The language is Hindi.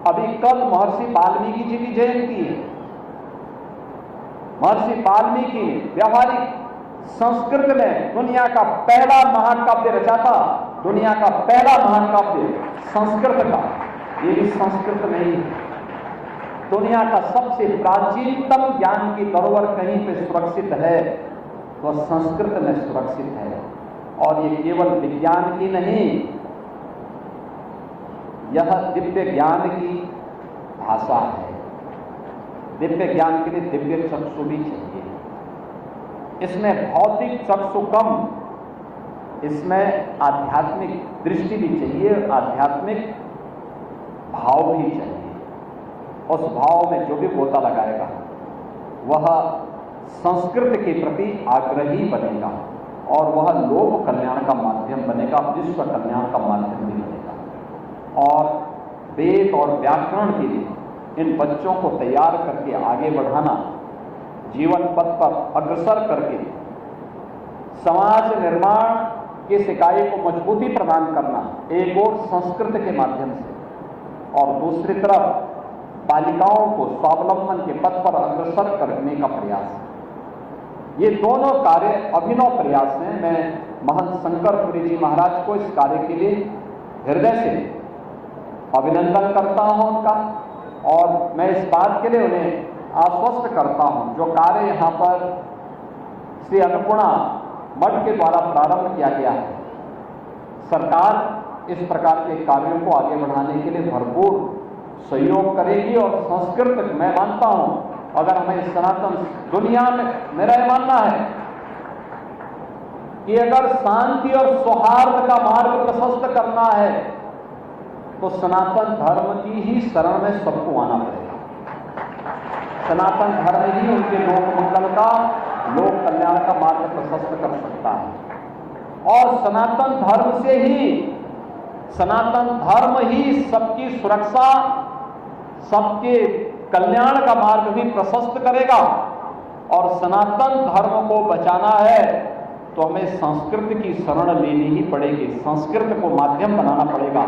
अभी कल महर्षि वाल्मीकि जी की जयंती है। महर्षि वाल्मीकि ने व्यावहारिक संस्कृत में दुनिया का पहला महाकाव्य रचा था। दुनिया का पहला महाकाव्य संस्कृत का, ये भी संस्कृत में ही है। दुनिया का सबसे प्राचीनतम ज्ञान की धरोहर कहीं पे सुरक्षित है तो संस्कृत में सुरक्षित है। और ये केवल विज्ञान की नहीं, यह दिव्य ज्ञान की भाषा है। दिव्य ज्ञान के लिए दिव्य चक्षु भी चाहिए। इसमें भौतिक चक्षु कम, इसमें आध्यात्मिक दृष्टि भी चाहिए, आध्यात्मिक भाव भी चाहिए। उस भाव में जो भी गोता लगाएगा वह संस्कृत के प्रति आग्रही बनेगा और वह लोक कल्याण का माध्यम बनेगा, विश्व कल्याण का माध्यम भी बनेगा। और वेद और व्याकरण के लिए इन बच्चों को तैयार करके आगे बढ़ाना, जीवन पथ पर अग्रसर करके समाज निर्माण की इकाई को मजबूती प्रदान करना, एक और संस्कृत के माध्यम से, और दूसरी तरफ बालिकाओं को स्वावलंबन के पथ पर अग्रसर करने का प्रयास है। ये दोनों कार्य अभिनव प्रयास हैं। मैं महंत शंकरपुरी जी महाराज को इस कार्य के लिए हृदय से अभिनंदन करता हूं उनका, और मैं इस बात के लिए उन्हें आश्वस्त करता हूं, जो कार्य यहाँ पर श्री अन्नपूर्णा मठ के द्वारा प्रारंभ किया गया है, सरकार इस प्रकार के कार्यों को आगे बढ़ाने के लिए भरपूर सहयोग करेगी। और संस्कृत, मैं मानता हूं, अगर हमें सनातन दुनिया में, मेरा यह मानना है कि अगर शांति और सौहार्द का मार्ग प्रशस्त करना है तो सनातन धर्म की ही शरण में सबको आना पड़ेगा। सनातन धर्म ही उनके लोक मंगल का, लोक कल्याण का मार्ग प्रशस्त कर सकता है। और सनातन धर्म ही सबकी सुरक्षा, सबके कल्याण का मार्ग भी प्रशस्त करेगा। और सनातन धर्म को बचाना है तो हमें संस्कृत की शरण लेनी ही पड़ेगी, संस्कृत को माध्यम बनाना पड़ेगा।